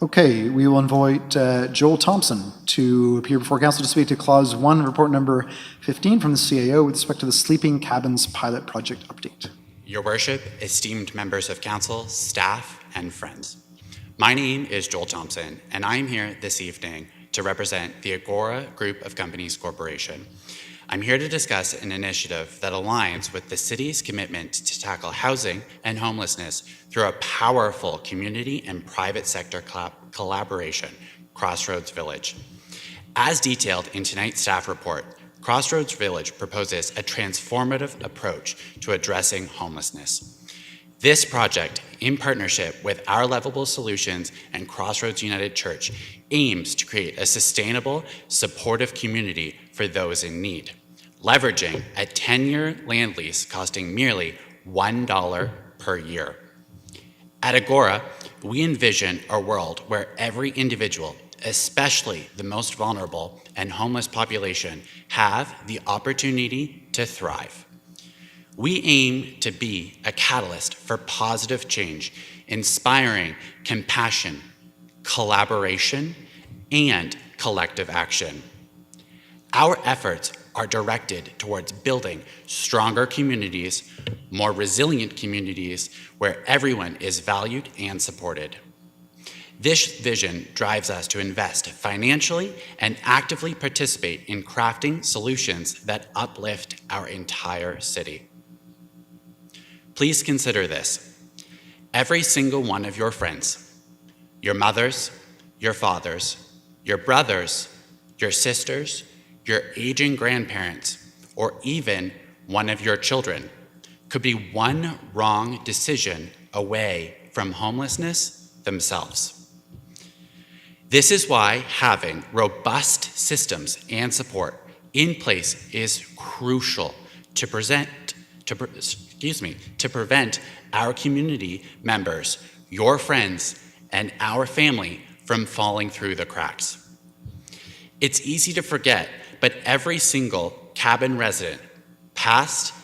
Okay, we will invite Joel Thompson to appear before council to speak to clause 1, report number 15 from the CAO with respect to the sleeping cabins pilot project update. Your worship, esteemed members of council, staff, and friends. My name is Joel Thompson, and I am here this evening to represent the Agora Group of Companies Corporation. I'm here to discuss an initiative that aligns with the city's commitment to tackle housing and homelessness through a powerful community and private sector collaboration, Crossroads Village. As detailed in tonight's staff report, Crossroads Village proposes a transformative approach to addressing homelessness. This project, in partnership with Our Livable Solutions and Crossroads United Church, aims to create a sustainable, supportive community for those in need, leveraging a 10-year land lease costing merely $1 per year. At Agora, we envision a world where every individual, especially the most vulnerable and homeless population, have the opportunity to thrive. We aim to be a catalyst for positive change, inspiring compassion, collaboration, and collective action. Our efforts are directed towards building stronger communities, more resilient communities where everyone is valued and supported. This vision drives us to invest financially and actively participate in crafting solutions that uplift our entire city. Please consider this. Every single one of your friends, your mothers, your fathers, your brothers, your sisters, your aging grandparents, or even one of your children could be one wrong decision away from homelessness themselves. This is why having robust systems and support in place is crucial to prevent our community members, your friends, and our family from falling through the cracks. It's easy to forget, but every single cabin resident, past,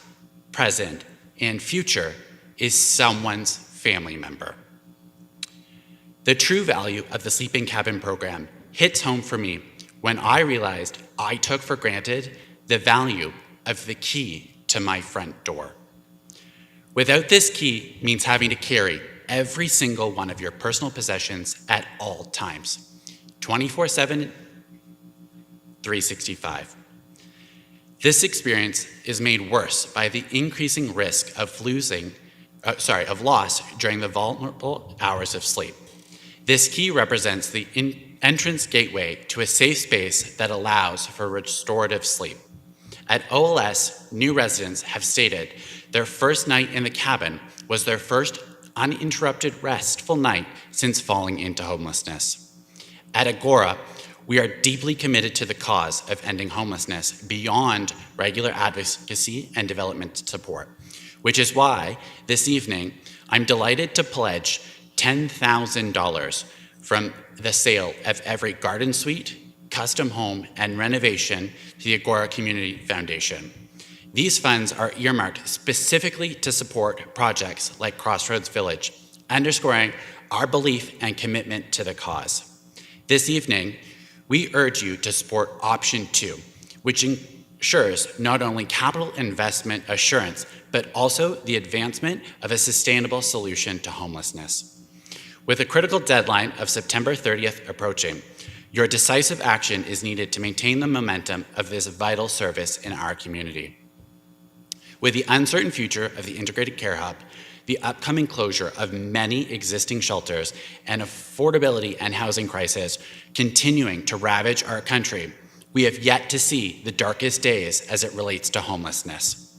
present, and future, is someone's family member. The true value of the Sleeping Cabin program hits home for me when I realized I took for granted the value of the key to my front door. Without this key means having to carry every single one of your personal possessions at all times, 24/7, 365. This experience is made worse by the increasing risk of loss during the vulnerable hours of sleep. This key represents the entrance gateway to a safe space that allows for restorative sleep. At OLS, new residents have stated their first night in the cabin was their first uninterrupted restful night since falling into homelessness. At Agora, we are deeply committed to the cause of ending homelessness beyond regular advocacy and development support, which is why this evening I'm delighted to pledge $10,000 from the sale of every garden suite, custom home, and renovation to the Agora Community Foundation. These funds are earmarked specifically to support projects like Crossroads Village, underscoring our belief and commitment to the cause. This evening, we urge you to support option 2, which ensures not only capital investment assurance, but also the advancement of a sustainable solution to homelessness. With a critical deadline of September 30th approaching, your decisive action is needed to maintain the momentum of this vital service in our community. With the uncertain future of the Integrated Care Hub, the upcoming closure of many existing shelters, and affordability and housing crisis continuing to ravage our country, we have yet to see the darkest days as it relates to homelessness.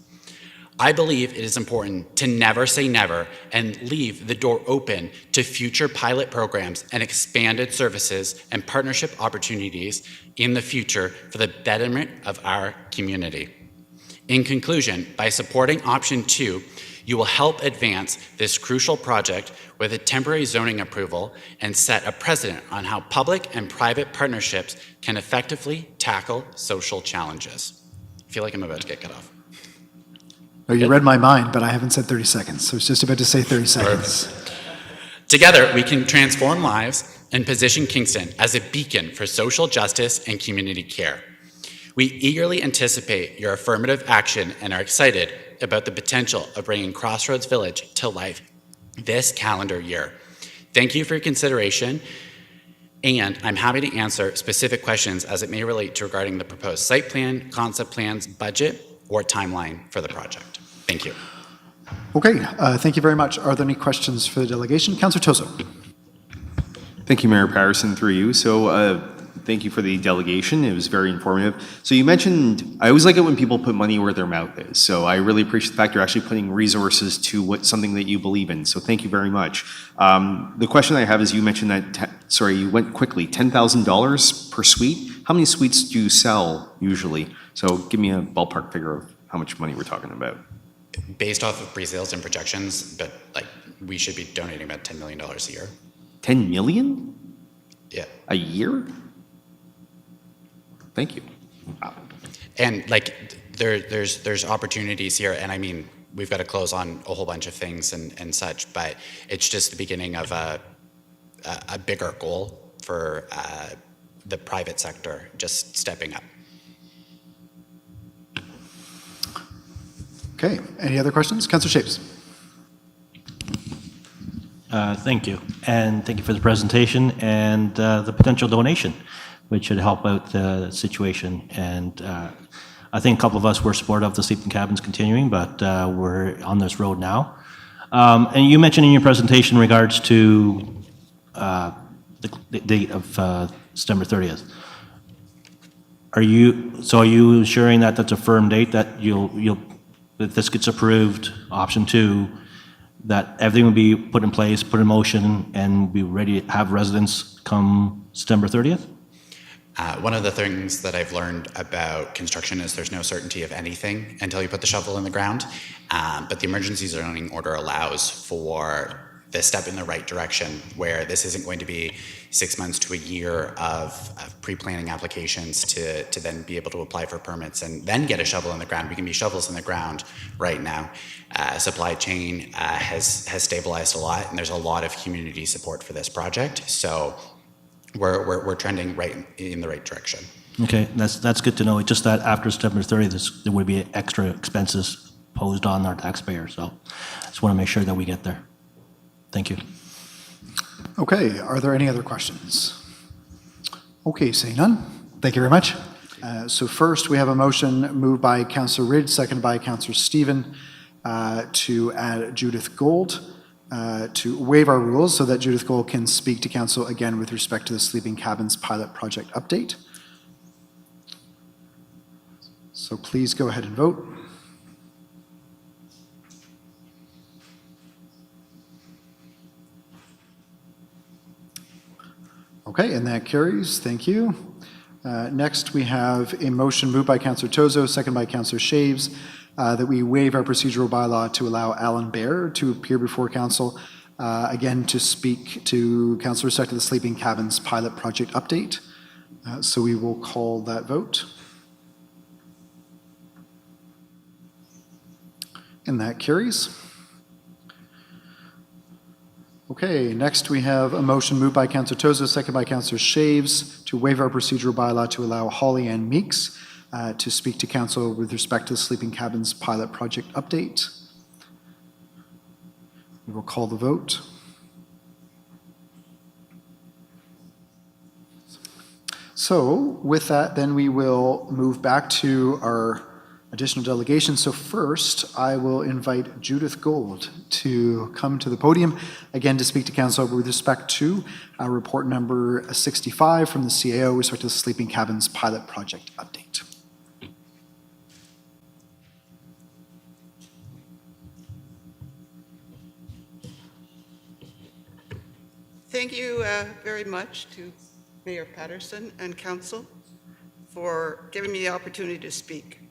I believe it is important to never say never and leave the door open to future pilot programs and expanded services and partnership opportunities in the future for the betterment of our community. In conclusion, by supporting option 2, you will help advance this crucial project with a temporary zoning approval and set a precedent on how public and private partnerships can effectively tackle social challenges. I feel like I'm about to get cut off. Oh, you read my mind, but I haven't said 30 seconds, so I was just about to say 30 seconds. Together, we can transform lives, and position Kingston as a beacon for social justice and community care. We eagerly anticipate your affirmative action and are excited about the potential of bringing Crossroads Village to life this calendar year. Thank you for your consideration, and I'm happy to answer specific questions as it may relate to regarding the proposed site plan, concept plans, budget, or timeline for the project. Thank you. Okay, thank you very much. Are there any questions for the delegation? Councillor Tozo. Thank you, Mayor Patterson, through you. So thank you for the delegation. It was very informative. So you mentioned, I always like it when people put money where their mouth is. So I really appreciate the fact you're actually putting resources to something that you believe in. So thank you very much. The question I have is you mentioned that, you went quickly, $10,000 per suite. How many suites do you sell usually? So give me a ballpark figure of how much money we're talking about. Based off of pre-sales and projections, but we should be donating about $10 million a year. 10 million? Yeah. A year? Thank you. Wow. And there's opportunities here, and I mean, we've got to close on a whole bunch of things and such, but it's just the beginning of a bigger goal for the private sector just stepping up. Okay, any other questions? Councillor Shapes. Thank you. And thank you for the presentation and the potential donation, which should help out the situation. And I think a couple of us were supportive of the sleeping cabins continuing, but we're on this road now. And you mentioned in your presentation in regards to the date of September 30th. Are you ensuring that that's a firm date, that if this gets approved, option 2, that everything will be put in place, put in motion, and be ready to have residents come September 30th? One of the things that I've learned about construction is there's no certainty of anything until you put the shovel in the ground. But the emergency zoning order allows for this step in the right direction, where this isn't going to be 6 months to a year of pre-planning applications to then be able to apply for permits and then get a shovel in the ground. We can be shovels in the ground right now. Supply chain has stabilized a lot, and there's a lot of community support for this project. So we're trending right in the right direction. Okay, that's good to know. It's just that after September 30th, there would be extra expenses posed on our taxpayers. So I just want to make sure that we get there. Thank you. Okay, are there any other questions? Okay, seeing none. Thank you very much. So first, we have a motion moved by Councillor Ridge, seconded by Councillor Stephen, to add Judith Gold, to waive our rules so that Judith Gold can speak to council again with respect to the sleeping cabins pilot project update. So please go ahead and vote. Okay, and that carries. Thank you. Next, we have a motion moved by Councillor Tozo, seconded by Councillor Shaves, that we waive our procedural bylaw to allow Alan Baer to appear before council, again to speak to council with respect to the sleeping cabins pilot project update. So we will call that vote. And that carries. Okay, next we have a motion moved by Councillor Tozo, seconded by Councillor Shaves, to waive our procedural bylaw to allow Holly Ann Meeks to speak to council with respect to the sleeping cabins pilot project update. We will call the vote. So with that, then we will move back to our additional delegation. So first, I will invite Judith Gold to come to the podium, again to speak to council with respect to report number 65 from the CAO with respect to the sleeping cabins pilot project update. Thank you very much to Mayor Patterson and council for giving me the opportunity to speak.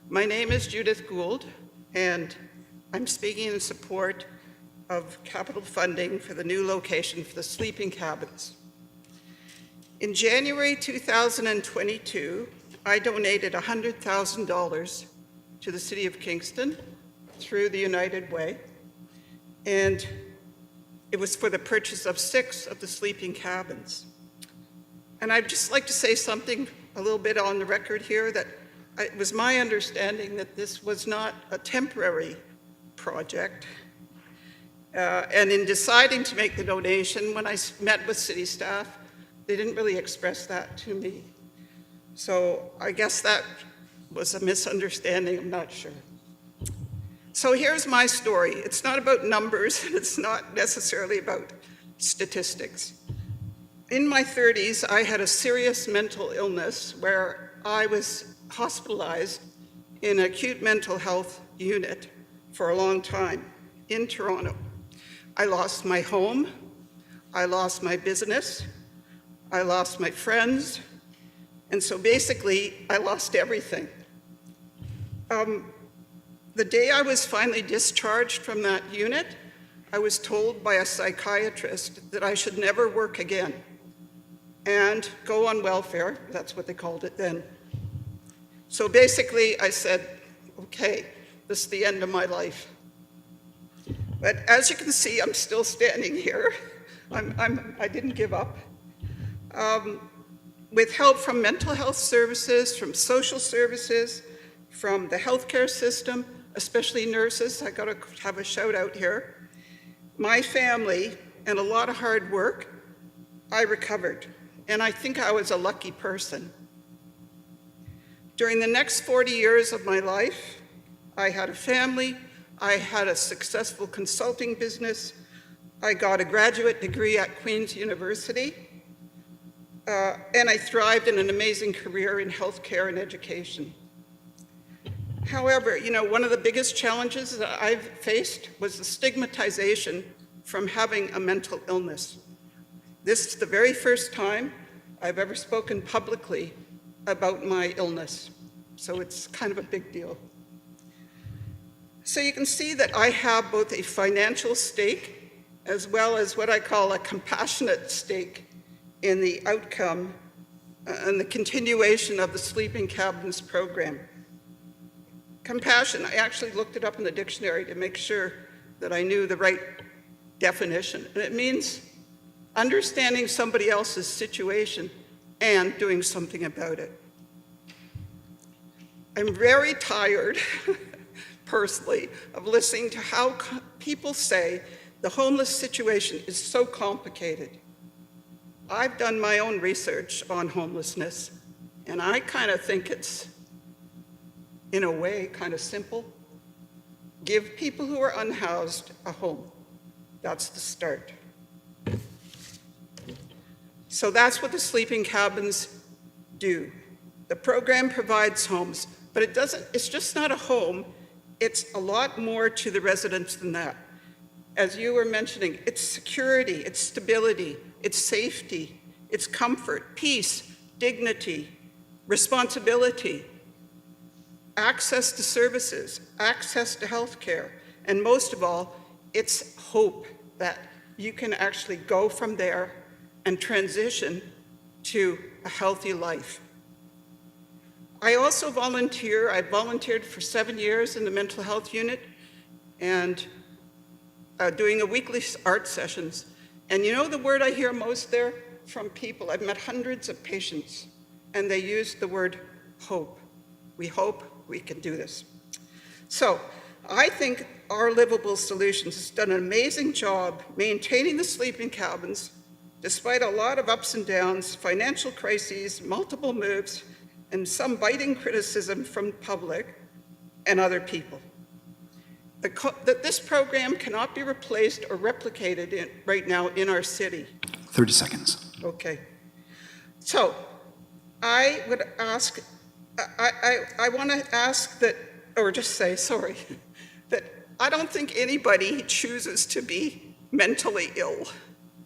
My name is Judith Gould, and I'm speaking in support of capital funding for the new location for the sleeping cabins. In January 2022, I donated $100,000 to the City of Kingston through the United Way, and It was for the purchase of 6 of the sleeping cabins. And I'd just like to say something a little bit on the record here, that it was my understanding that this was not a temporary project. And in deciding to make the donation, when I met with city staff, they didn't really express that to me. So I guess that was a misunderstanding, I'm not sure. So here's my story. It's not about numbers, and it's not necessarily about statistics. In my 30s, I had a serious mental illness where I was hospitalized in an acute mental health unit for a long time in Toronto. I lost my home, I lost my business, I lost my friends, and so basically I lost everything. The day I was finally discharged from that unit, I was told by a psychiatrist that I should never work again and go on welfare. That's what they called it then. So basically I said, okay, this is the end of my life. But as you can see, I'm still standing here. I didn't give up. With help from mental health services, from social services, from the healthcare system, especially nurses, I gotta have a shout out here. My family and a lot of hard work, I recovered. And I think I was a lucky person. During the next 40 years of my life, I had a family, I had a successful consulting business, I got a graduate degree at Queen's University, and I thrived in an amazing career in healthcare and education. However, one of the biggest challenges that I've faced was the stigmatization from having a mental illness. This is the very first time I've ever spoken publicly about my illness, so it's kind of a big deal. So you can see that I have both a financial stake as well as what I call a compassionate stake in the outcome and the continuation of the Sleeping Cabins program. Compassion, I actually looked it up in the dictionary to make sure that I knew the right definition. And it means understanding somebody else's situation and doing something about it. I'm very tired, personally, of listening to how people say the homeless situation is so complicated. I've done my own research on homelessness, and I kind of think it's, in a way, kind of simple. Give people who are unhoused a home. That's the start. So that's what the sleeping cabins do. The program provides homes, but it's just not a home, it's a lot more to the residents than that. As you were mentioning, it's security, it's stability, it's safety, it's comfort, peace, dignity, responsibility, access to services, access to healthcare, and most of all, it's hope that you can actually go from there and transition to a healthy life. I also volunteer. I volunteered for 7 years in the mental health unit and doing a weekly art sessions. And you know the word I hear most there from people? I've met hundreds of patients, and they use the word hope. We hope we can do this. So I think Our Livable Solutions has done an amazing job maintaining the sleeping cabins despite a lot of ups and downs, financial crises, multiple moves, and some biting criticism from the public and other people. That this program cannot be replaced or replicated right now in our city. 30 seconds. Okay. So I would ask, I want to ask that, or just say, sorry, that I don't think anybody chooses to be mentally ill.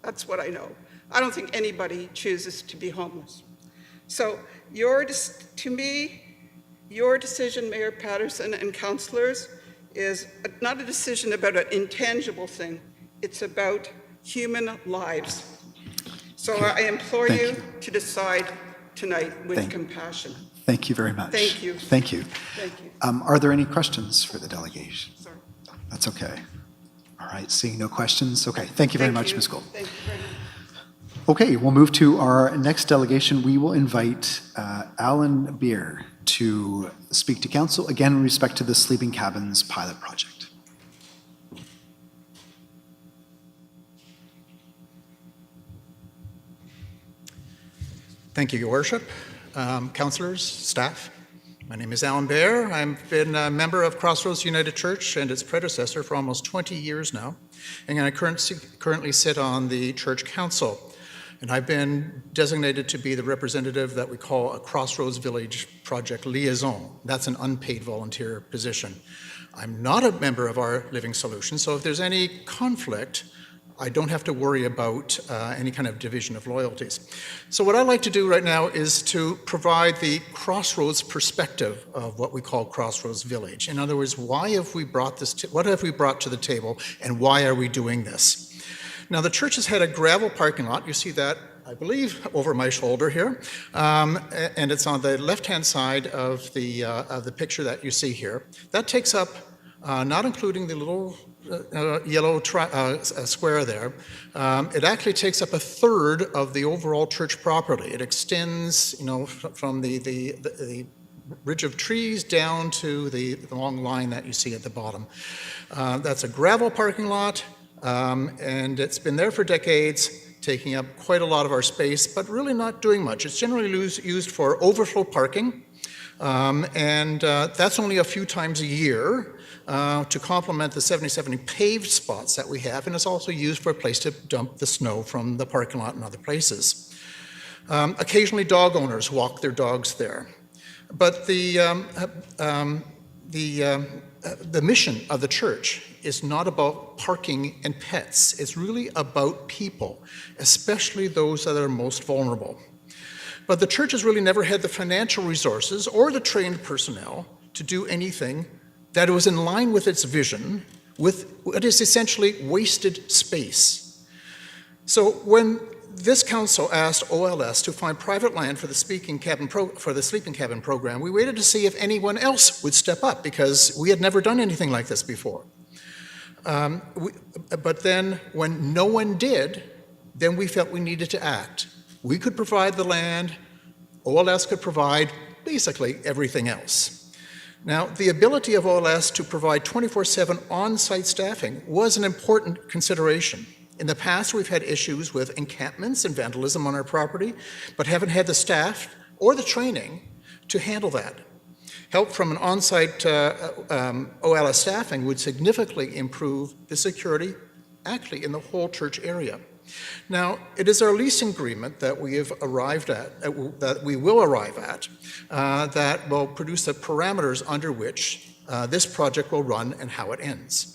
That's what I know. I don't think anybody chooses to be homeless. So to me, your decision, Mayor Patterson and councillors, is not a decision about an intangible thing. It's about human lives. So I implore you to decide tonight with compassion. Thank you very much. Thank you. Thank you. Thank you. Are there any questions for the delegation? Sorry. That's okay. All right, seeing no questions. Okay, thank you very much, Ms. Gold. Thank you very much. Okay, we'll move to our next delegation. We will invite Alan Beer to speak to council, again, in respect to the Sleeping Cabins pilot project. Thank you, Your Worship, councilors, staff. My name is Alan Bear. I've been a member of Crossroads United Church and its predecessor for almost 20 years now, and I currently sit on the church council. And I've been designated to be the representative that we call a Crossroads Village project liaison. That's an unpaid volunteer position. I'm not a member of Our Living Solution, so if there's any conflict, I don't have to worry about any kind of division of loyalties. So what I'd like to do right now is to provide the Crossroads perspective of what we call Crossroads Village. In other words, why have we brought this what have we brought to the table, and why are we doing this? Now, the church has had a gravel parking lot. You see that, I believe, over my shoulder here, and it's on the left-hand side of the picture that you see here. That takes up, not including the little yellow square there, it actually takes up a third of the overall church property. It extends, from the ridge of trees down to the long line that you see at the bottom. That's a gravel parking lot. And it's been there for decades, taking up quite a lot of our space, but really not doing much. It's generally used for overflow parking, and that's only a few times a year to complement the 70 paved spots that we have, and it's also used for a place to dump the snow from the parking lot and other places. Occasionally dog owners walk their dogs there. But the mission of the church is not about parking and pets. It's really about people, especially those that are most vulnerable. But the church has really never had the financial resources or the trained personnel to do anything that was in line with its vision, with what is essentially wasted space. So when this council asked OLS to find private land for the sleeping cabin program, we waited to see if anyone else would step up, because we had never done anything like this before. But then when no one did, then we felt we needed to act. We could provide the land, OLS could provide basically everything else. Now, the ability of OLS to provide 24/7 on-site staffing was an important consideration. In the past, we've had issues with encampments and vandalism on our property, but haven't had the staff or the training to handle that. Help from an on-site OLS staffing would significantly improve the security, actually, in the whole church area. Now, it is our leasing agreement that we have arrived at, that we will arrive at, that will produce the parameters under which this project will run and how it ends.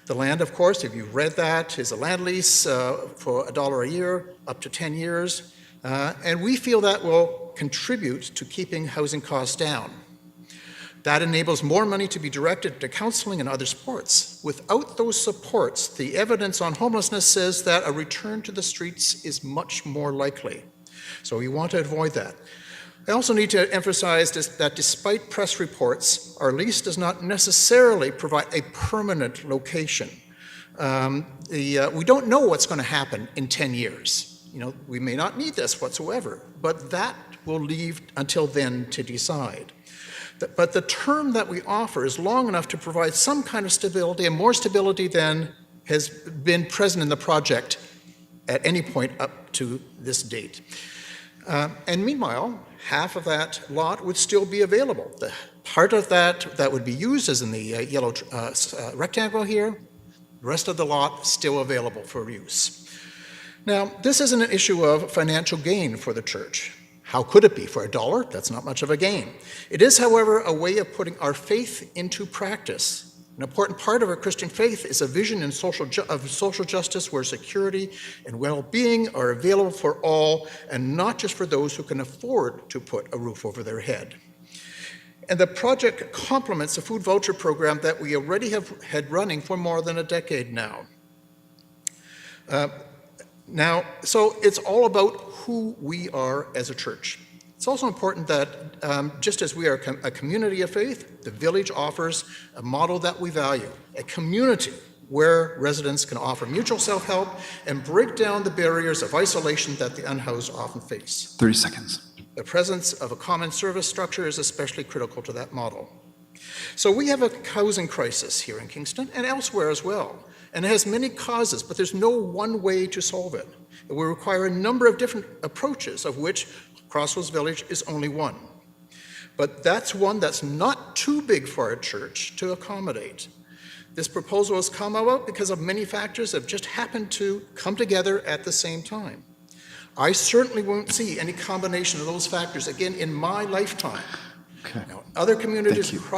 The land, of course, if you've read that, is a land lease for $1 a year, up to 10 years, and we feel that will contribute to keeping housing costs down. That enables more money to be directed to counseling and other supports. Without those supports, the evidence on homelessness says that a return to the streets is much more likely. So we want to avoid that. I also need to emphasize that despite press reports, our lease does not necessarily provide a permanent location. We don't know what's going to happen in 10 years. We may not need this whatsoever, but that will leave until then to decide. But the term that we offer is long enough to provide some kind of stability, and more stability than has been present in the project at any point up to this date. And meanwhile, half of that lot would still be available. The part of that would be used as in the yellow rectangle here. The rest of the lot still available for use. Now, this isn't an issue of financial gain for the church. How could it be? For $1, that's not much of a gain. It is, however, a way of putting our faith into practice. An important part of our Christian faith is a vision of social justice where security and well-being are available for all and not just for those who can afford to put a roof over their head. And the project complements a food voucher program that we already have had running for more than a decade now. So it's all about who we are as a church. It's also important that just as we are a community of faith, the village offers a model that we value, a community where residents can offer mutual self-help and break down the barriers of isolation that the unhoused often face. 30 seconds. The presence of a common service structure is especially critical to that model. So we have a housing crisis here in Kingston and elsewhere as well, and it has many causes, but there's no one way to solve it. It will require a number of different approaches, of which Crossroads Village is only one. But that's one that's not too big for our church to accommodate. This proposal has come about because of many factors that have just happened to come together at the same time. I certainly won't see any combination of those factors again in my lifetime. Okay. Now, other communities Thank you.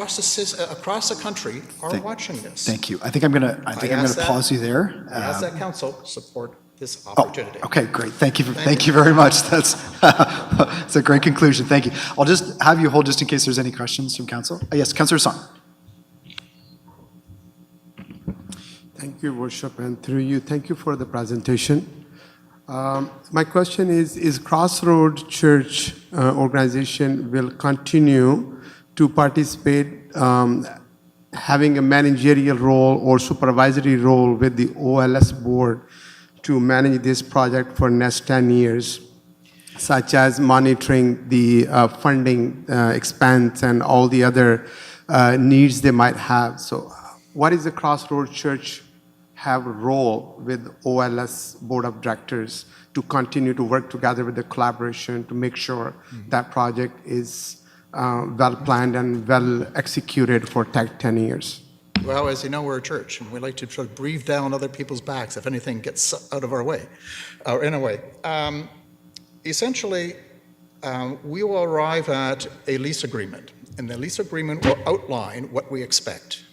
across the country are watching this. Thank you. I think I'm going to pause you there. I ask that council support this Oh, opportunity. okay, great. Thank you very much. That's that's a great conclusion. Thank you. I'll just have you hold just in case there's any questions from council. Yes, Councillor Song. Thank you, Worship, and through you, thank you for the presentation. My question is Crossroads Church organization will continue to participate, having a managerial role or supervisory role with the OLS board to manage this project for next 10 years, such as monitoring the funding expense and all the other needs they might have. So what is the Crossroads Church have a role with OLS Board of Directors to continue to work together with the collaboration to make sure that project is well planned and well executed for 10 years? Well, as you know, we're a church, and we like to sort of breathe down other people's backs if anything gets out of our way, or in a way. Essentially, we will arrive at a lease agreement, and the lease agreement will outline what we expect.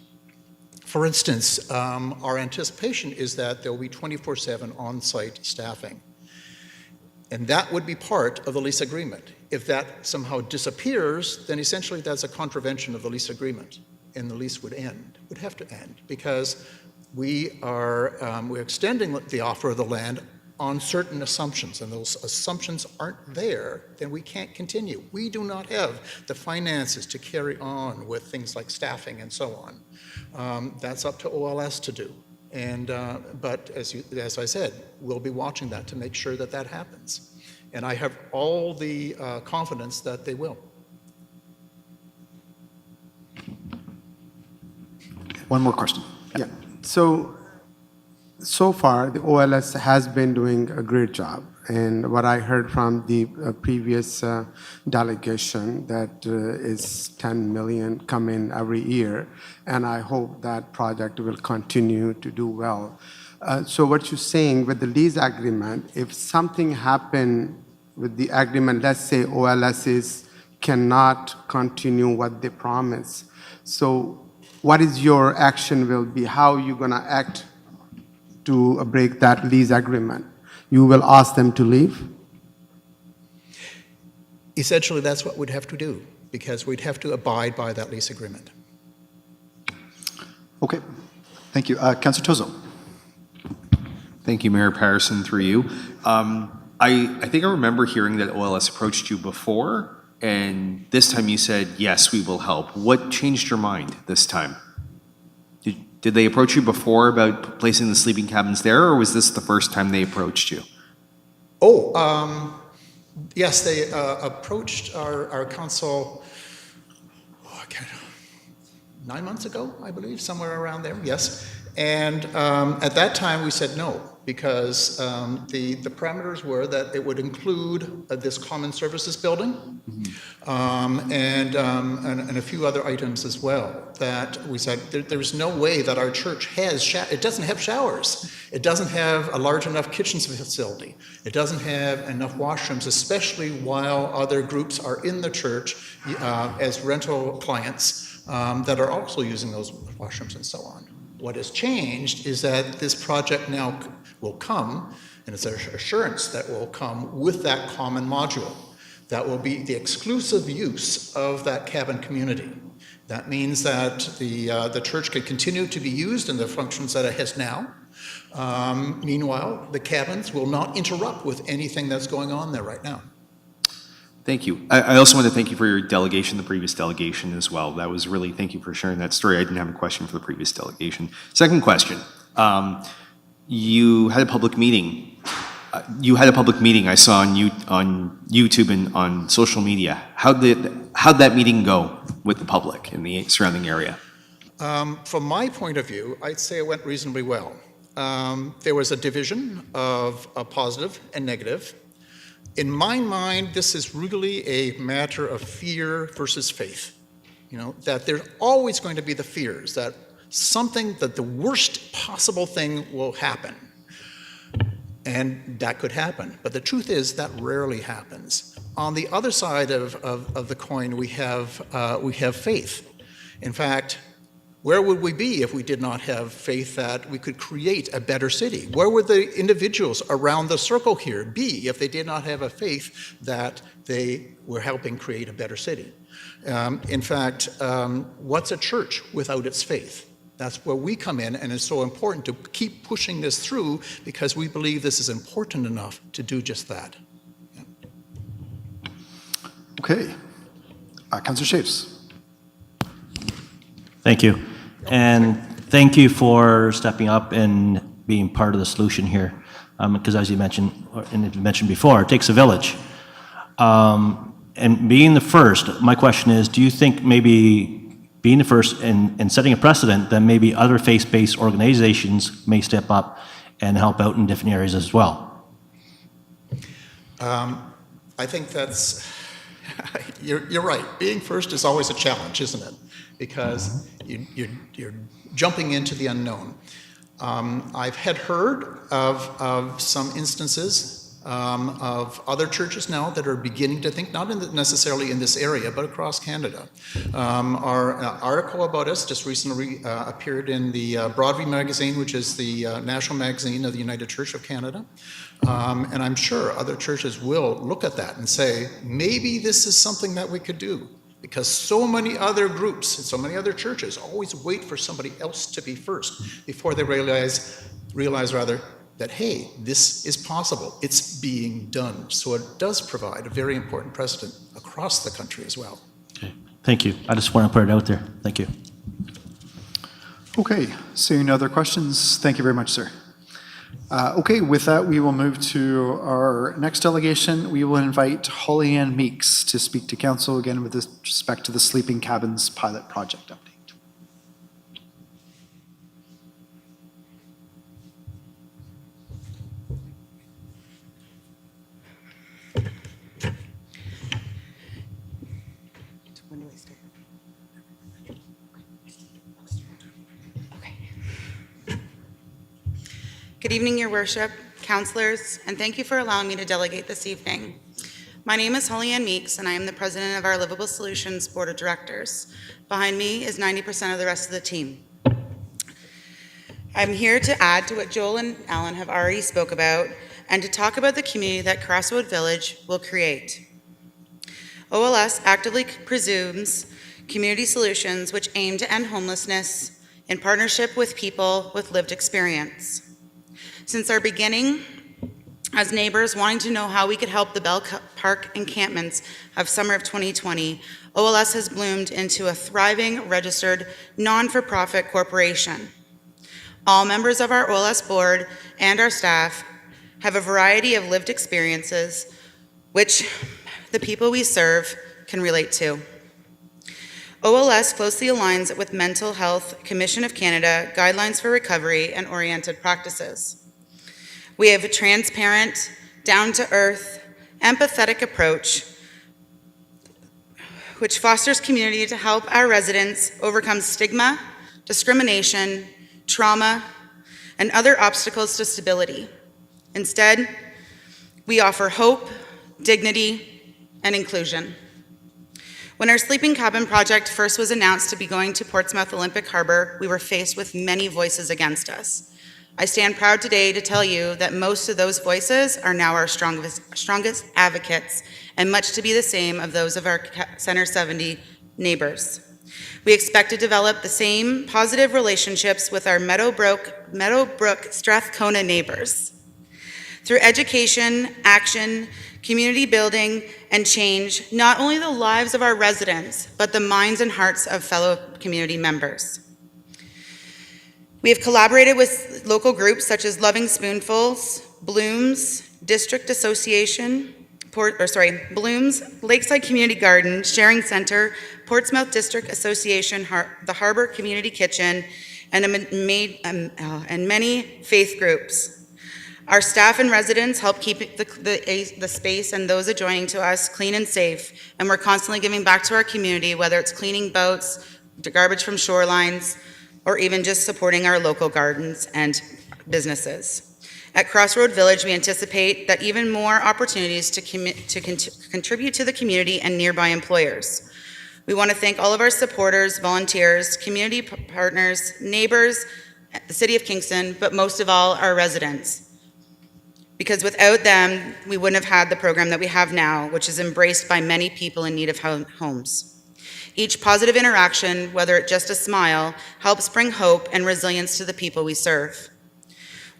For instance, our anticipation is that there will be 24/7 on-site staffing, and that would be part of the lease agreement. If that somehow disappears, then essentially that's a contravention of the lease agreement, and the lease would have to end, because we're extending the offer of the land on certain assumptions, and those assumptions aren't there, then we can't continue. We do not have the finances to carry on with things like staffing and so on. That's up to OLS to do. And but as I said, we'll be watching that to make sure that that happens. And I have all the confidence that they will. One more question. Yeah. So far, the OLS has been doing a great job. And what I heard from the previous delegation, that is 10 million come in every year. And I hope that project will continue to do well. So what you're saying with the lease agreement, if something happened with the agreement, let's say OLS cannot continue what they promise. So what is your action will be? How are you going to act to break that lease agreement? You will ask them to leave? Essentially, that's what we'd have to do, because we'd have to abide by that lease agreement. Okay. Thank you. Councillor Tozo. Thank you, Mayor Patterson, through you. I think I remember hearing that OLS approached you before, and this time you said, yes, we will help. What changed your mind this time? Did they approach you before about placing the sleeping cabins there, or was this the first time they approached you? Yes, they approached our council 9 months ago, I believe, somewhere around there, yes. And at that time, we said no, because the parameters were that it would include this common services building, and a few other items as well, that we said there's no way that our church has, it doesn't have showers, it doesn't have a large enough kitchen facility, it doesn't have enough washrooms, especially while other groups are in the church as rental clients that are also using those washrooms and so on. What has changed is that this project now will come, and it's an assurance that will come with that common module. That will be the exclusive use of that cabin community. That means that the church can continue to be used in the functions that it has now. Meanwhile, the cabins will not interrupt with anything that's going on there right now. Thank you. I also want to thank you for your delegation, the previous delegation as well. That was really, thank you for sharing that story. I didn't have a question for the previous delegation. Second question. You had a public meeting. I saw on YouTube and on social media. How'd that meeting go with the public in the surrounding area? From my point of view, I'd say it went reasonably well. There was a division of a positive and negative. In my mind, this is really a matter of fear versus faith. You know, that there's always going to be the fears that the worst possible thing will happen. And that could happen. But the truth is that rarely happens. On the other side of the coin, we have faith. In fact, where would we be if we did not have faith that we could create a better city? Where would the individuals around the circle here be if they did not have a faith that they were helping create a better city? In fact, what's a church without its faith? That's where we come in, and it's so important to keep pushing this through because we believe this is important enough to do just that. Yeah. Okay. Councillor Chaves. Thank you. And thank you for stepping up and being part of the solution here. Because as you mentioned, and you mentioned before, it takes a village. And being the first, my question is, do you think maybe being the first and setting a precedent, then maybe other faith-based organizations may step up and help out in different areas as well? I think that's, you're right. Being first is always a challenge, isn't it? Because you're jumping into the unknown. I've heard of some instances of other churches now that are beginning to think, not necessarily in this area, but across Canada. Our article about us just recently appeared in the Broadway magazine, which is the national magazine of the United Church of Canada. And I'm sure other churches will look at that and say, maybe this is something that we could do. Because so many other groups and so many other churches always wait for somebody else to be first before they realize that, hey, this is possible. It's being done. So it does provide a very important precedent across the country as well. Okay. Thank you. I just want to put it out there. Thank you. Okay, seeing no other questions, thank you very much, sir. Okay, with that, we will move to our next delegation. We will invite Holly Ann Meeks to speak to council again with respect to the sleeping cabins pilot project update. When do we start? Okay. Good evening, Your Worship, councillors, and thank you for allowing me to delegate this evening. My name is Holly Ann Meeks, and I am the president of our Livable Solutions Board of Directors. Behind me is 90% of the rest of the team. I'm here to add to what Joel and Alan have already spoke about and to talk about the community that Crossroads Village will create. OLS actively pursues community solutions which aim to end homelessness in partnership with people with lived experience. Since our beginning, as neighbors wanting to know how we could help the Bell Park encampments of summer of 2020, OLS has bloomed into a thriving, registered, non-for-profit corporation. All members of our OLS board and our staff have a variety of lived experiences which the people we serve can relate to. OLS closely aligns with Mental Health Commission of Canada Guidelines for Recovery and Oriented Practices. We have a transparent, down-to-earth, empathetic approach which fosters community to help our residents overcome stigma, discrimination, trauma, and other obstacles to stability. Instead, we offer hope, dignity, and inclusion. When our sleeping cabin project first was announced to be going to Portsmouth Olympic Harbor, we were faced with many voices against us. I stand proud today to tell you that most of those voices are now our strongest advocates, and much to be the same of those of our Center 70 neighbors. We expect to develop the same positive relationships with our Meadowbrook Strathcona neighbors. Through education, action, community building, and change, not only the lives of our residents, but the minds and hearts of fellow community members. We have collaborated with local groups such as Loving Spoonfuls, Blooms, District Association, Blooms, Lakeside Community Garden, Sharing Center, Portsmouth District Association, the Harbor Community Kitchen, and many faith groups. Our staff and residents help keep the space and those adjoining to us clean and safe, and we're constantly giving back to our community, whether it's cleaning boats, garbage from shorelines, or even just supporting our local gardens and businesses. At Crossroads Village, we anticipate that even more opportunities to contribute to the community and nearby employers. We want to thank all of our supporters, volunteers, community partners, neighbors, the City of Kingston, but most of all, our residents. Because without them, we wouldn't have had the program that we have now, which is embraced by many people in need of homes. Each positive interaction, whether it's just a smile, helps bring hope and resilience to the people we serve.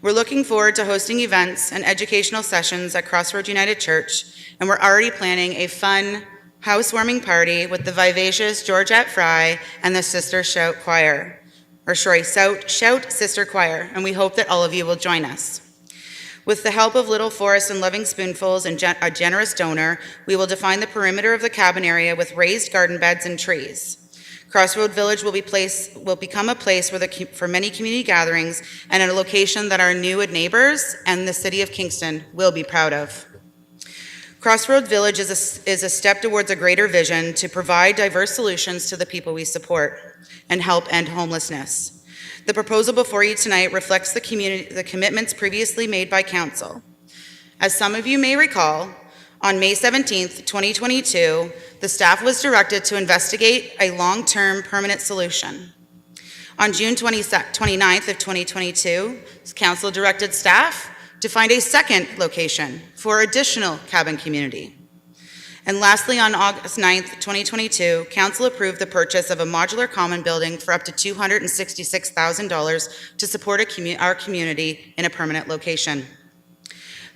We're looking forward to hosting events and educational sessions at Crossroads United Church, and we're already planning a fun housewarming party with the vivacious Georgette Fry and the Sister Shout Choir, Shout Sister Choir, and we hope that all of you will join us. With the help of Little Forest and Loving Spoonfuls and a generous donor, we will define the perimeter of the cabin area with raised garden beds and trees. Crossroads Village will become a place for many community gatherings and at a location that our new neighbors and the City of Kingston will be proud of. Crossroads Village is a step towards a greater vision to provide diverse solutions to the people we support and help end homelessness. The proposal before you tonight reflects the commitments previously made by Council. As some of you may recall, on May 17th, 2022, the staff was directed to investigate a long-term permanent solution. On June 29th of 2022, Council directed staff to find a second location for additional cabin community. And lastly, on August 9th, 2022, Council approved the purchase of a modular common building for up to $266,000 to support our community in a permanent location.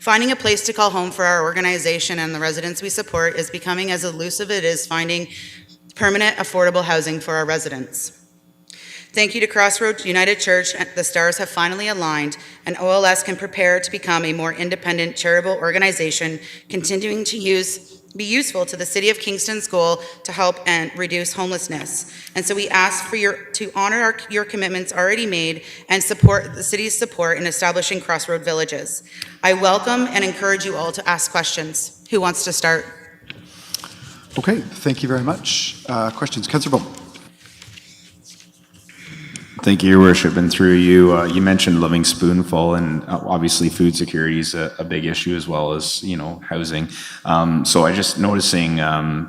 Finding a place to call home for our organization and the residents we support is becoming as elusive as it is finding permanent, affordable housing for our residents. Thank you to Crossroads United Church. The stars have finally aligned, and OLS can prepare to become a more independent, charitable organization, continuing to be useful to the City of Kingston's goal to help and reduce homelessness. And so we ask for to honor your commitments already made and support the city's support in establishing Crossroads Villages. I welcome and encourage you all to ask questions. Who wants to start? Okay, thank you very much. Questions? Councillor Bowman. Thank you, Your Worship, and through you, you mentioned Loving Spoonful, and obviously food security is a big issue as well as, housing. So I just noticing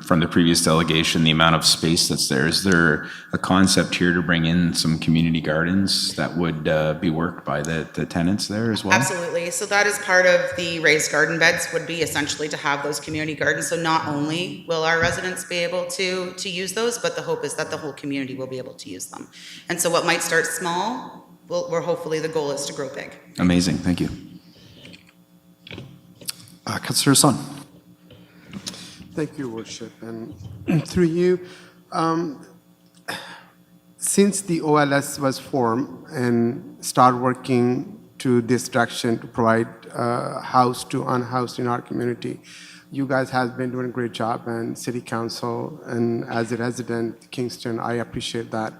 from the previous delegation, the amount of space that's there. Is there a concept here to bring in some community gardens that would be worked by the tenants there as well? Absolutely. So that is part of the raised garden beds, would be essentially to have those community gardens. So not only will our residents be able to use those, but the hope is that the whole community will be able to use them. And so what might start small, we're hopefully the goal is to grow big. Amazing. Thank you. Councillor Son. Thank you, Worship. And through you, since the OLS was formed and started working to this direction to provide house to unhoused in our community, you guys have been doing a great job, and City Council, and as a resident, Kingston, I appreciate that.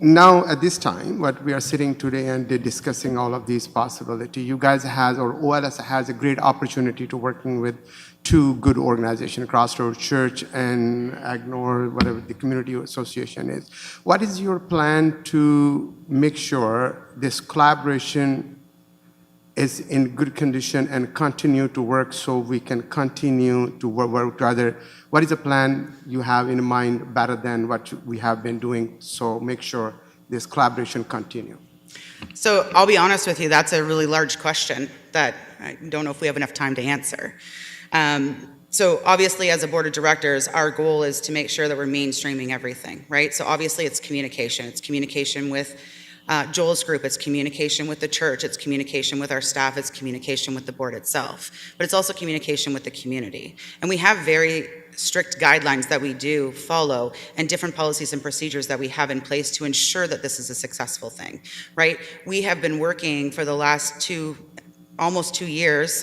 Now, at this time, what we are sitting today and discussing all of these possibilities, you guys or OLS has a great opportunity to working with two good organizations, Crossroads Church and AGNOR, whatever the community association is. What is your plan to make sure this collaboration is in good condition and continue to work so we can continue to work together? What is the plan you have in mind better than what we have been doing, so make sure this collaboration continue? So I'll be honest with you, that's a really large question that I don't know if we have enough time to answer. So obviously, as a board of directors, our goal is to make sure that we're mainstreaming everything, right? So obviously it's communication. It's communication with Joel's group, it's communication with the church, it's communication with our staff, it's communication with the board itself, but it's also communication with the community. And we have very strict guidelines that we do follow and different policies and procedures that we have in place to ensure that this is a successful thing, right? We have been working for the last almost 3 years,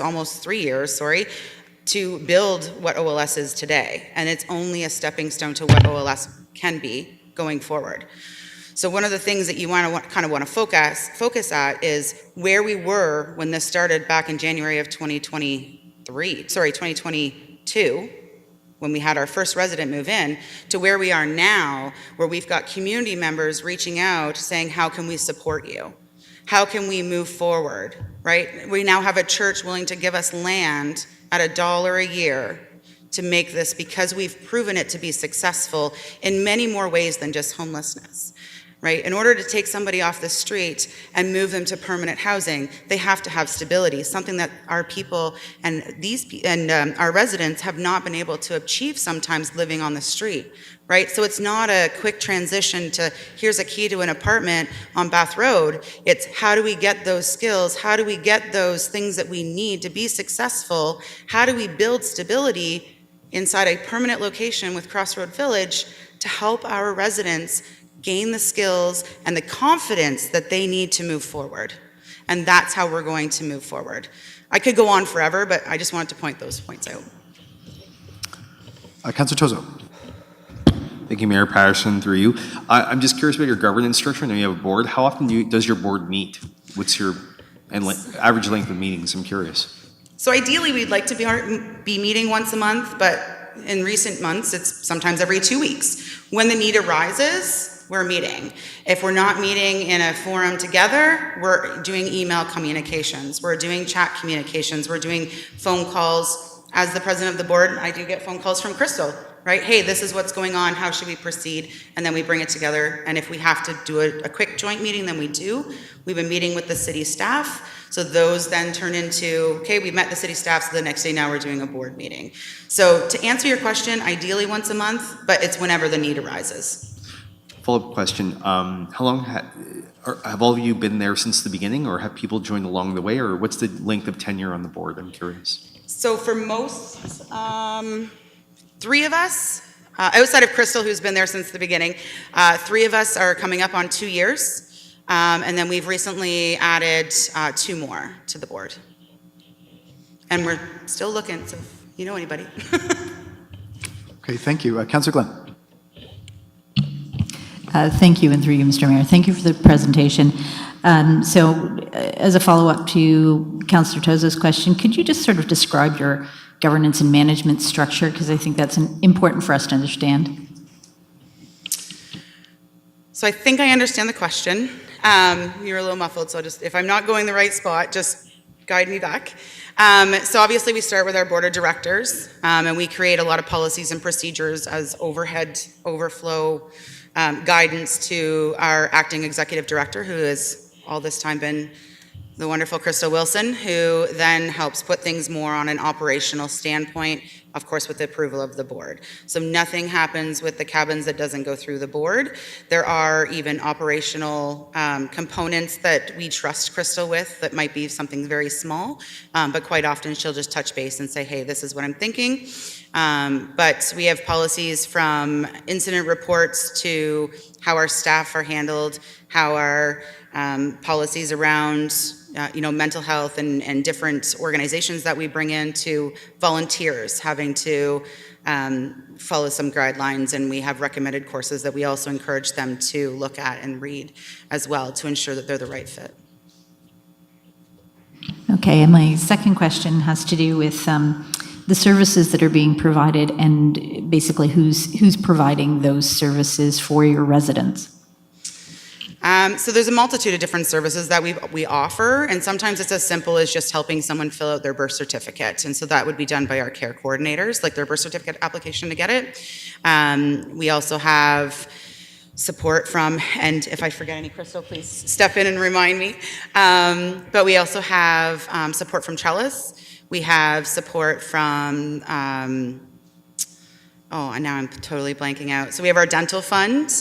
to build what OLS is today. And it's only a stepping stone to what OLS can be going forward. So one of the things that you want to focus at is where we were when this started back in January of 2022, when we had our first resident move in, to where we are now, where we've got community members reaching out saying, how can we support you? How can we move forward, right? We now have a church willing to give us land at $1 a year to make this, because we've proven it to be successful in many more ways than just homelessness, right? In order to take somebody off the street and move them to permanent housing, they have to have stability, something that our people and our residents have not been able to achieve sometimes living on the street, right? So it's not a quick transition to here's a key to an apartment on Bath Road. It's how do we get those skills? How do we get those things that we need to be successful? How do we build stability inside a permanent location with Crossroads Village to help our residents gain the skills and the confidence that they need to move forward? And that's how we're going to move forward. I could go on forever, but I just wanted to point those points out. Councilor Tozo. Thank you, Mayor Patterson, through you. I'm just curious about your governance structure. I know you have a board. How often does your board meet? What's your average length of meetings? I'm curious. So ideally, we'd like to be meeting once a month, but in recent months, it's sometimes every 2 weeks. When the need arises, we're meeting. If we're not meeting in a forum together, we're doing email communications, we're doing chat communications, we're doing phone calls. As the president of the board, I do get phone calls from Crystal, right? Hey, this is what's going on, how should we proceed? And then we bring it together, and if we have to do a quick joint meeting, then we do. We've been meeting with the city staff, so those then turn into, okay, we met the city staff, so the next day now we're doing a board meeting. So to answer your question, ideally once a month, but it's whenever the need arises. Follow-up question. How long have all of you been there since the beginning, or have people joined along the way, or what's the length of tenure on the board? I'm curious. So for most, 3 of us, outside of Crystal, who's been there since the beginning, 3 of us are coming up on 2 years. And then we've recently added 2 more to the board. And we're still looking, so if you know anybody. Okay, thank you. Councilor Glenn. Thank you, and through you, Mr. Mayor. Thank you for the presentation. As a follow-up to Councillor Tozo's question, could you just sort of describe your governance and management structure? Because I think that's important for us to understand. So I think I understand the question. You're a little muffled, so if I'm not going the right spot, just guide me back. So obviously we start with our board of directors, and we create a lot of policies and procedures as overflow guidance to our acting executive director, who has all this time been the wonderful Crystal Wilson, who then helps put things more on an operational standpoint, of course, with the approval of the board. So nothing happens with the cabins that doesn't go through the board. There are even operational components that we trust Crystal with that might be something very small, but quite often she'll just touch base and say, hey, this is what I'm thinking. But we have policies from incident reports to how our staff are handled, how our policies around mental health and different organizations that we bring in, to volunteers having to follow some guidelines, and we have recommended courses that we also encourage them to look at and read as well to ensure that they're the right fit. Okay, and my second question has to do with the services that are being provided, and basically who's providing those services for your residents. So there's a multitude of different services that we offer, and sometimes it's as simple as just helping someone fill out their birth certificate, and so that would be done by our care coordinators, like their birth certificate application to get it. We also have support from, and if I forget any, Crystal, please step in and remind me, but we also have support from Trellis. We have support from, and now I'm totally blanking out. So we have our dental fund.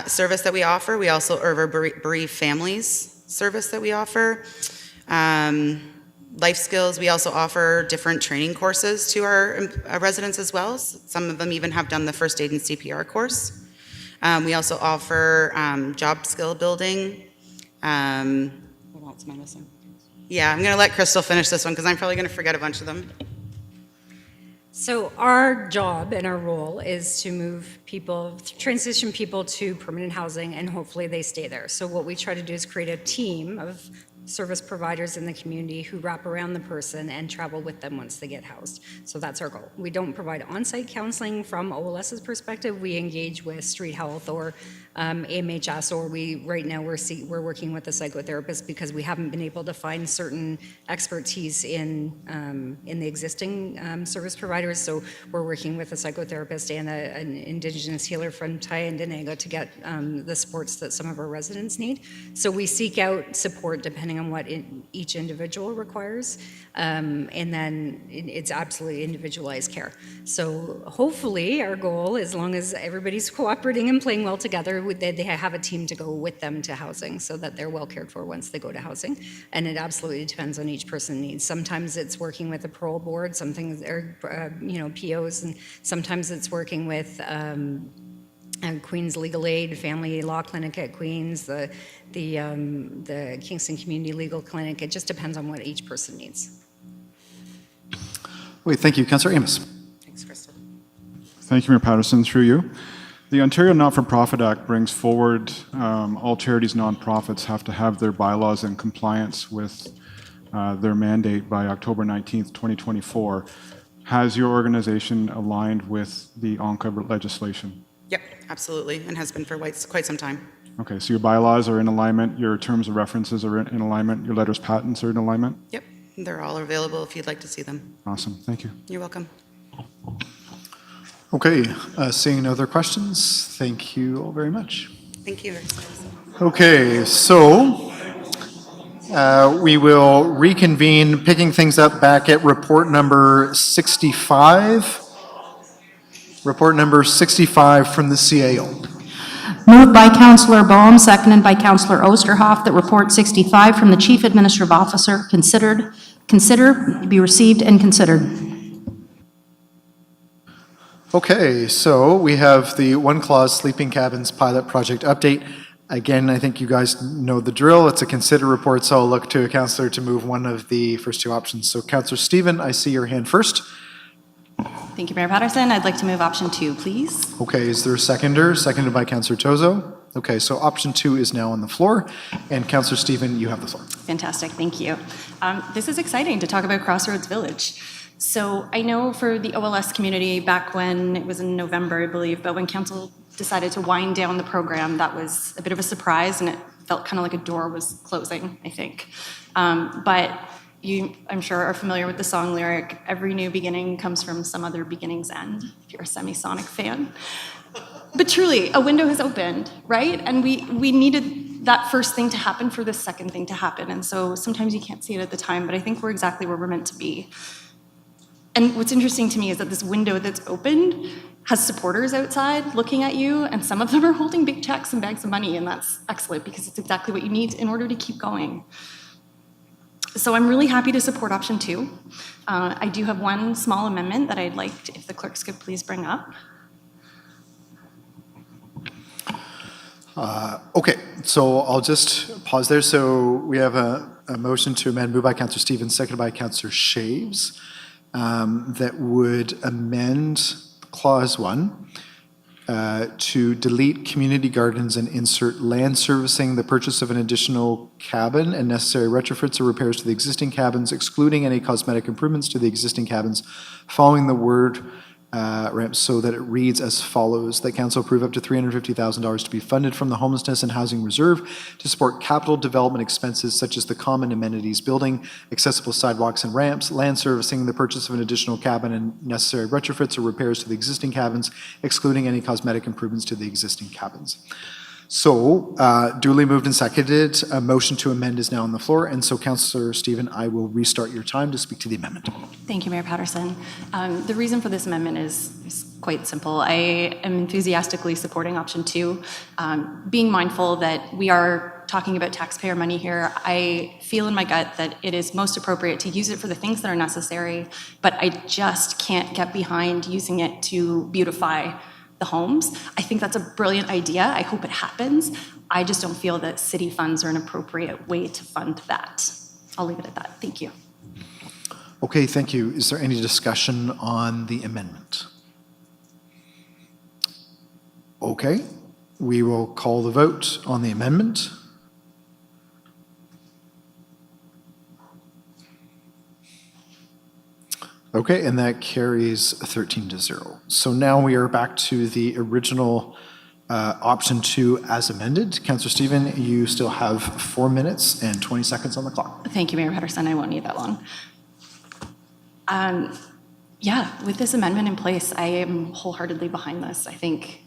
service that we offer. We also offer bereaved families service that we offer. Life skills, we also offer different training courses to our residents as well. Some of them even have done the first aid and CPR course. We also offer job skill building. What else am I missing? Yeah, I'm going to let Crystal finish this one because I'm probably going to forget a bunch of them. So our job and our role is to move people, transition people to permanent housing, and hopefully they stay there. So what we try to do is create a team of service providers in the community who wrap around the person and travel with them once they get housed. So that's our goal. We don't provide on-site counseling from OLS's perspective. We engage with Street Health or AMHS, or right now we're working with a psychotherapist because we haven't been able to find certain expertise in the existing service providers. So we're working with a psychotherapist and an Indigenous healer from Tyendinaga to get the supports that some of our residents need. So we seek out support depending on what each individual requires, and then it's absolutely individualized care. So hopefully our goal, as long as everybody's cooperating and playing well together, they have a team to go with them to housing so that they're well cared for once they go to housing. And it absolutely depends on each person's needs. Sometimes it's working with a parole board, some things are POs, and sometimes it's working with Queens Legal Aid, Family Law Clinic at Queens, the Kingston Community Legal Clinic. It just depends on what each person needs. Wait, thank you. Councillor Amos. Thanks, Crystal. Thank you, Mayor Patterson, through you. The Ontario Not-for-Profit Act brings forward all charities, nonprofits have to have their bylaws in compliance with their mandate by October 19th, 2024. Has your organization aligned with the ONCA legislation? Yep, absolutely, and has been for quite some time. Okay, so your bylaws are in alignment, your terms of references are in alignment, your letters patents are in alignment? Yep, they're all available if you'd like to see them. Awesome, thank you. You're welcome. Okay, seeing no other questions, thank you all very much. Thank you. Okay, so we will reconvene, picking things up back at report number 65. Report number 65 from the CAO. Moved by Councillor Boehm, seconded by Councillor Osterhoff, that report 65 from the Chief Administrative Officer consider, be received and considered. Okay, so we have the One Clause Sleeping Cabins Pilot Project update. Again, I think you guys know the drill. It's a consider report, so I'll look to a councillor to move one of the first two options. So Councillor Stephen, I see your hand first. Thank you, Mayor Patterson. I'd like to move option 2, please. Okay, is there a seconder? Seconded by Councillor Tozo. Okay, so option 2 is now on the floor. And Councillor Stephen, you have the floor. Fantastic, thank you. This is exciting to talk about Crossroads Village. So I know for the OLS community, back when it was in November, I believe, but when council decided to wind down the program, that was a bit of a surprise, and it felt kind of like a door was closing, I think. But you, I'm sure, are familiar with the song lyric, every new beginning comes from some other beginning's end, if you're a Semisonic fan. But truly, a window has opened, right? And we needed that first thing to happen for the second thing to happen. And so sometimes you can't see it at the time, but I think we're exactly where we're meant to be. And what's interesting to me is that this window that's opened has supporters outside looking at you, and some of them are holding big checks and bags of money, and that's excellent because it's exactly what you need in order to keep going. So I'm really happy to support option 2. I do have one small amendment that I'd like if the clerks could please bring up. Okay, so I'll just pause there. So we have a motion to amend, moved by Councillor Stevens, seconded by Councillor Shaves, that would amend Clause 1 to delete community gardens and insert land servicing the purchase of an additional cabin and necessary retrofits or repairs to the existing cabins, excluding any cosmetic improvements to the existing cabins, following the word ramp, so that it reads as follows: that council approve up to $350,000 to be funded from the Homelessness and Housing Reserve to support capital development expenses such as the common amenities building, accessible sidewalks and ramps, land servicing, the purchase of an additional cabin and necessary retrofits or repairs to the existing cabins, excluding any cosmetic improvements to the existing cabins. So duly moved and seconded, a motion to amend is now on the floor, and so Councillor Stephen, I will restart your time to speak to the amendment. Thank you, Mayor Patterson. The reason for this amendment is quite simple. I am enthusiastically supporting option 2, being mindful that we are talking about taxpayer money here. I feel in my gut that it is most appropriate to use it for the things that are necessary, but I just can't get behind using it to beautify the homes. I think that's a brilliant idea. I hope it happens. I just don't feel that city funds are an appropriate way to fund that. I'll leave it at that. Thank you. Okay, thank you. Is there any discussion on the amendment? Okay, we will call the vote on the amendment. Okay, and that carries 13-0. So now we are back to the original option 2 as amended. Councillor Stephen, you still have 4 minutes and 20 seconds on the clock. Thank you, Mayor Patterson. I won't need that long. Yeah, with this amendment in place, I am wholeheartedly behind this. I think,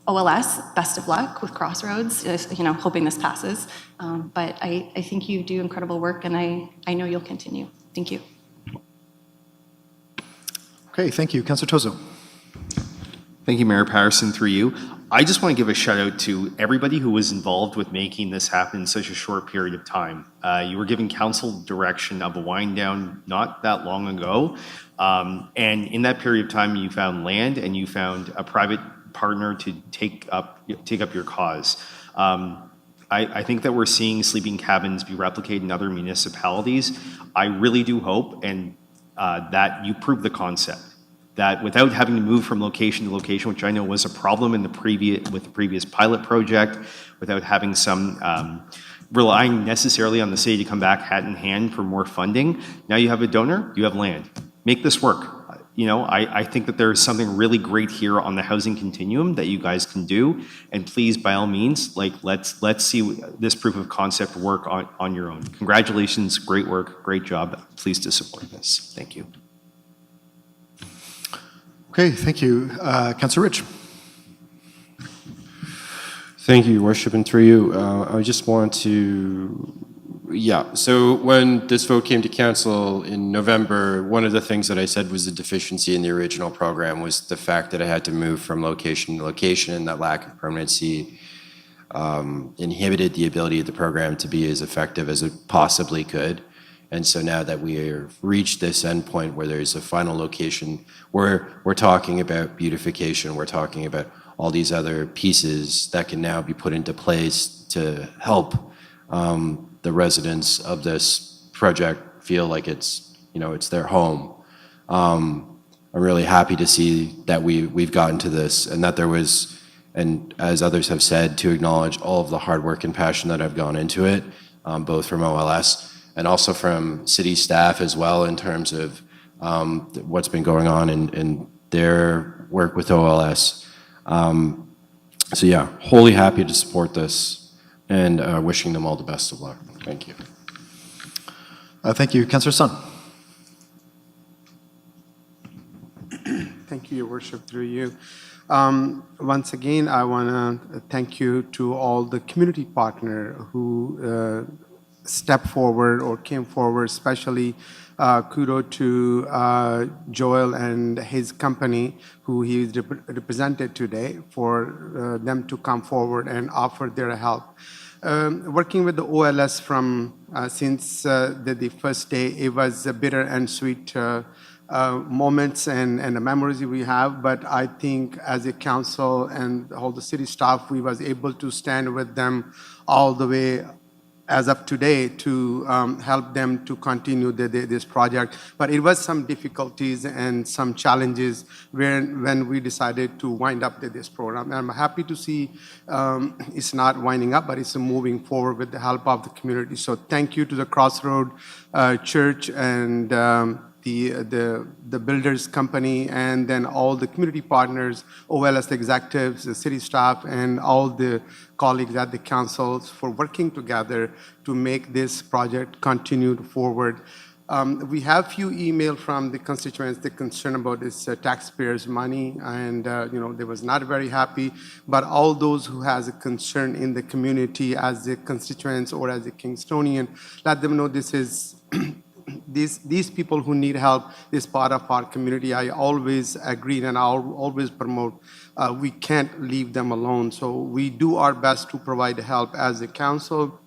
OLS, best of luck with Crossroads, hoping this passes. But I think you do incredible work, and I know you'll continue. Thank you. Okay, thank you. Councillor Tozo. Thank you, Mayor Patterson, through you. I just want to give a shout out to everybody who was involved with making this happen in such a short period of time. You were given council direction of a wind down not that long ago. And in that period of time, you found land and you found a private partner to take up your cause. I think that we're seeing sleeping cabins be replicated in other municipalities. I really do hope that you prove the concept, that without having to move from location to location, which I know was a problem in the previous pilot project, without having some relying necessarily on the city to come back hat in hand for more funding. Now you have a donor, you have land. Make this work. I think that there is something really great here on the housing continuum that you guys can do. And please, by all means, let's see this proof of concept work on your own. Congratulations, great work, great job. Pleased to support this. Thank you. Okay, thank you. Councillor Rich. Thank you, Your Worship, and through you, I just want to, so when this vote came to council in November, one of the things that I said was the deficiency in the original program was the fact that I had to move from location to location, and that lack of permanency inhibited the ability of the program to be as effective as it possibly could. And so now that we have reached this endpoint where there's a final location, we're talking about beautification, we're talking about all these other pieces that can now be put into place to help the residents of this project feel like it's their home. I'm really happy to see that we've gotten to this, and that there was, and as others have said, to acknowledge all of the hard work and passion that have gone into it, both from OLS and also from city staff as well, in terms of what's been going on in their work with OLS. So yeah, wholly happy to support this, and wishing them all the best of luck. Thank you. Thank you. Councillor Sun. Thank you, Your Worship, through you. Once again, I want to thank you to all the community partner who stepped forward or came forward, especially kudos to Joel and his company, who he is represented today, for them to come forward and offer their help. Working with the OLS from since the first day, it was a bitter and sweet moments and the memories we have, but I think as a council and all the city staff, we was able to stand with them all the way as of today to help them to continue this project. But it was some difficulties and some challenges when we decided to wind up this program. And I'm happy to see it's not winding up, but it's moving forward with the help of the community. So thank you to the Crossroads Church and the builders company, and then all the community partners, OLS executives, the city staff, and all the colleagues at the councils for working together to make this project continue forward. We have few email from the constituents, they're concerned about this taxpayers' money, and they was not very happy. But all those who has a concern in the community as the constituents or as a Kingstonian, let them know this is these people who need help is part of our community. I always agree and I'll always promote. We can't leave them alone. So we do our best to provide help as a council,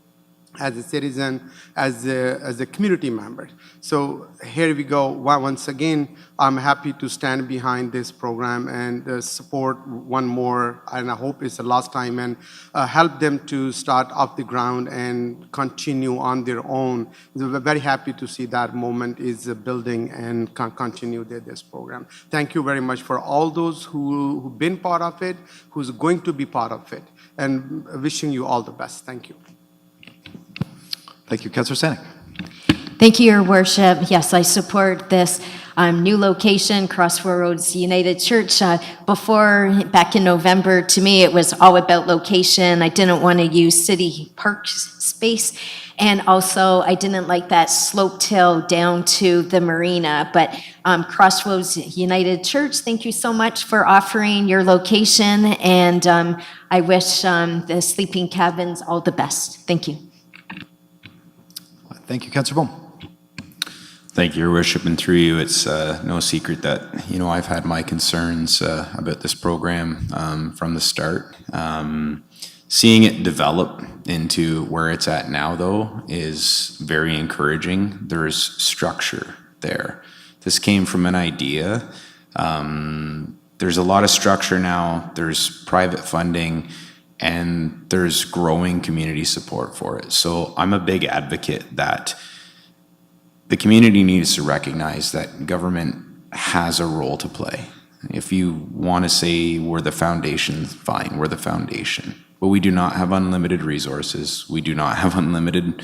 as a citizen, as a community member. So here we go. Once again, I'm happy to stand behind this program and support one more, and I hope it's the last time, and help them to start off the ground and continue on their own. We're very happy to see that moment is building and continue this program. Thank you very much for all those who've been part of it, who's going to be part of it, and wishing you all the best. Thank you. Thank you. Councillor Stanek. Thank you, Your Worship. Yes, I support this new location, Crossroads United Church. Back in November, to me, it was all about location. I didn't want to use city park space. And also, I didn't like that sloped hill down to the marina. But Crossroads United Church, thank you so much for offering your location. And I wish the sleeping cabins all the best. Thank you. Thank you, Councillor Bohm. Thank you, Your Worship, and through you, it's no secret that, I've had my concerns about this program from the start. Seeing it develop into where it's at now, though, is very encouraging. There's structure there. This came from an idea. There's a lot of structure now. There's private funding, and there's growing community support for it. So I'm a big advocate that the community needs to recognize that government has a role to play. If you want to say we're the foundation, fine, we're the foundation. But we do not have unlimited resources. We do not have unlimited,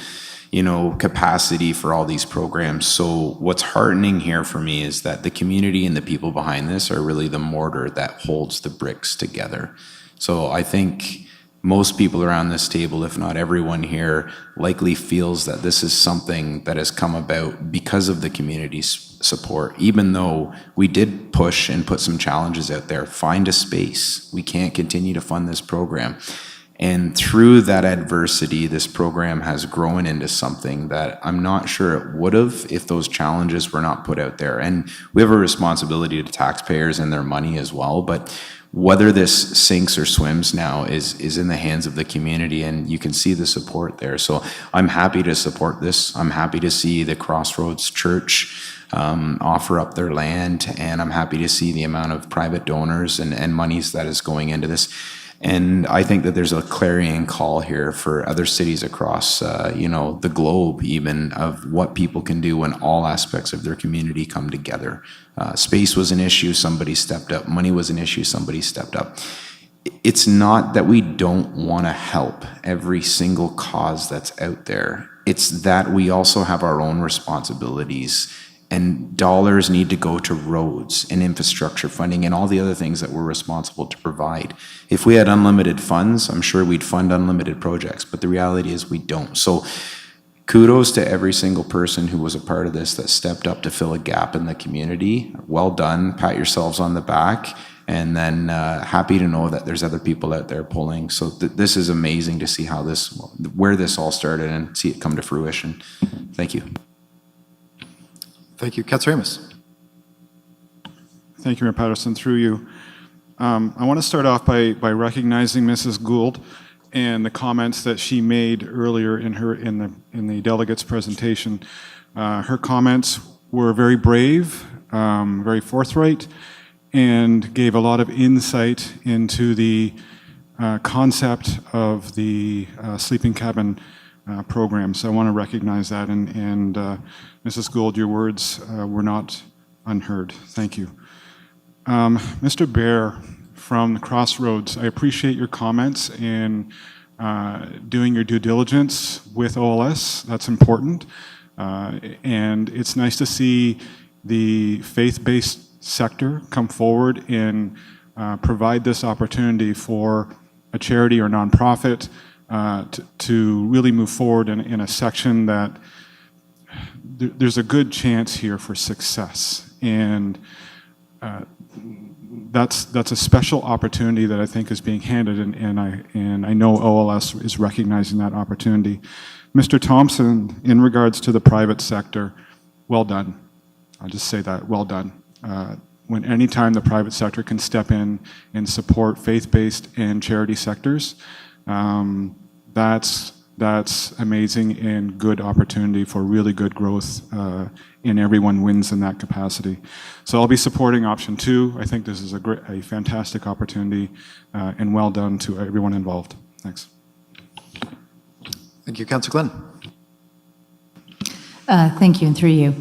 capacity for all these programs. So what's heartening here for me is that the community and the people behind this are really the mortar that holds the bricks together. So I think most people around this table, if not everyone here, likely feels that this is something that has come about because of the community's support. Even though we did push and put some challenges out there, find a space. We can't continue to fund this program. And through that adversity, this program has grown into something that I'm not sure it would have if those challenges were not put out there. And we have a responsibility to taxpayers and their money as well, but whether this sinks or swims now is in the hands of the community, and you can see the support there. So I'm happy to support this. I'm happy to see the Crossroads Church offer up their land, and I'm happy to see the amount of private donors and monies that is going into this. And I think that there's a clarion call here for other cities across, the globe even, of what people can do when all aspects of their community come together. Space was an issue, somebody stepped up. Money was an issue, somebody stepped up. It's not that we don't want to help every single cause that's out there. It's that we also have our own responsibilities, and dollars need to go to roads and infrastructure funding and all the other things that we're responsible to provide. If we had unlimited funds, I'm sure we'd fund unlimited projects, but the reality is we don't. So kudos to every single person who was a part of this that stepped up to fill a gap in the community. Well done, pat yourselves on the back, and then happy to know that there's other people out there pulling. So this is amazing to see where this all started and see it come to fruition. Thank you. Thank you. Councillor Amos. Thank you, Mayor Patterson. Through you. I want to start off by recognizing Mrs. Gould and the comments that she made earlier in the delegate's presentation. Her comments were very brave, very forthright, and gave a lot of insight into the concept of the sleeping cabin program. So I want to recognize that. And Mrs. Gould, your words were not unheard. Thank you. Mr. Bear from the Crossroads, I appreciate your comments in doing your due diligence with OLS. That's important. And it's nice to see the faith-based sector come forward and provide this opportunity for a charity or nonprofit to really move forward in a section that there's a good chance here for success. And that's a special opportunity that I think is being handed, and I know OLS is recognizing that opportunity. Mr. Thompson, in regards to the private sector, well done. I'll just say that, well done. When anytime the private sector can step in and support faith-based and charity sectors, that's amazing and good opportunity for really good growth, and everyone wins in that capacity. So I'll be supporting option 2. I think this is a fantastic opportunity, and well done to everyone involved. Thanks. Thank you, Councillor Glenn. Thank you, and through you.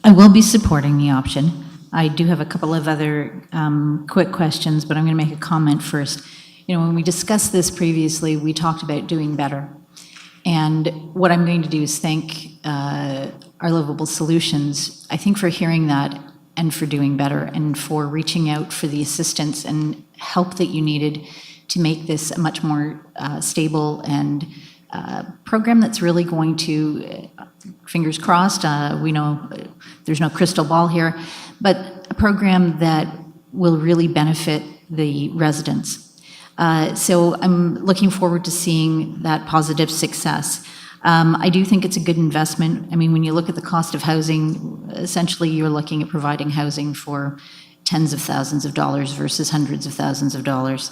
I will be supporting the option. I do have a couple of other quick questions, but I'm going to make a comment first. You know, when we discussed this previously, we talked about doing better. And what I'm going to do is thank our Livable Solutions, I think, for hearing that and for doing better and for reaching out for the assistance and help that you needed to make this a much more stable and program that's really going to, fingers crossed, we know there's no crystal ball here, but a program that will really benefit the residents. So I'm looking forward to seeing that positive success. I do think it's a good investment. I mean, when you look at the cost of housing, essentially you're looking at providing housing for tens of thousands of dollars versus hundreds of thousands of dollars.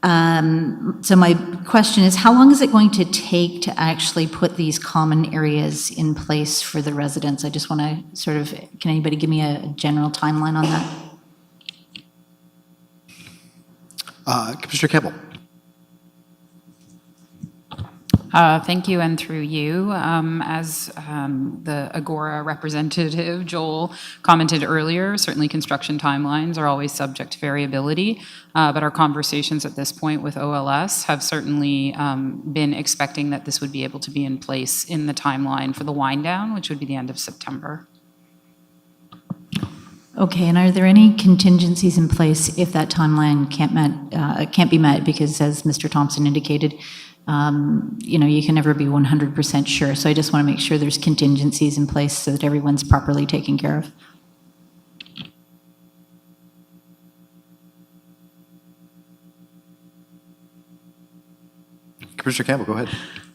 So my question is, how long is it going to take to actually put these common areas in place for the residents? I just want to sort of, can anybody give me a general timeline on that? Commissioner Campbell. Thank you, and through you. As the Agora representative, Joel, commented earlier, certainly construction timelines are always subject to variability, but our conversations at this point with OLS have certainly been expecting that this would be able to be in place in the timeline for the wind down, which would be the end of September. Okay, and are there any contingencies in place if that timeline can't be met? Because as Mr. Thompson indicated, you know, you can never be 100% sure. So I just want to make sure there's contingencies in place so that everyone's properly taken care of. Commissioner Campbell, go ahead.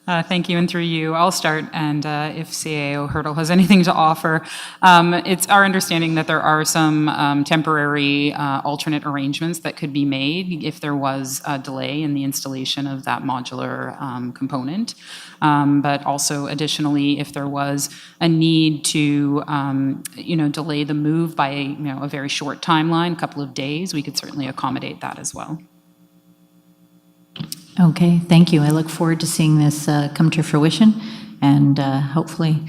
Thank you, and through you, I'll start, and if CAO Hurdle has anything to offer. It's our understanding that there are some temporary alternate arrangements that could be made if there was a delay in the installation of that modular component. But also additionally, if there was a need to, you know, delay the move by, you know, a very short timeline, a couple of days, we could certainly accommodate that as well. Okay, thank you. I look forward to seeing this come to fruition and hopefully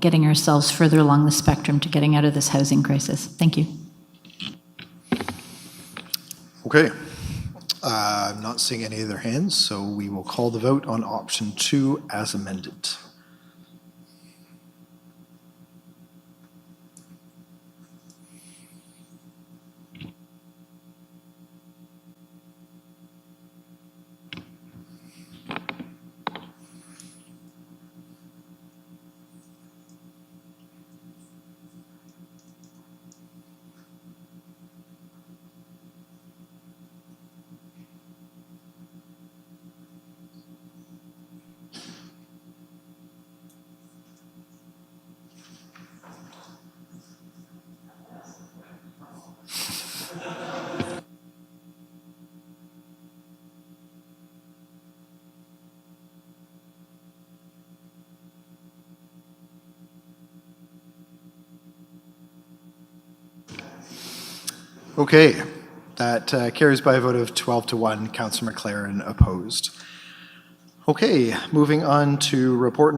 getting ourselves further along the spectrum to getting out of this housing crisis. Thank you. Okay. I'm not seeing any other hands, so we will call the vote on option 2 as amended. Okay, that carries by a vote of 12 to 1. Councillor McLaren opposed. Okay, moving on to report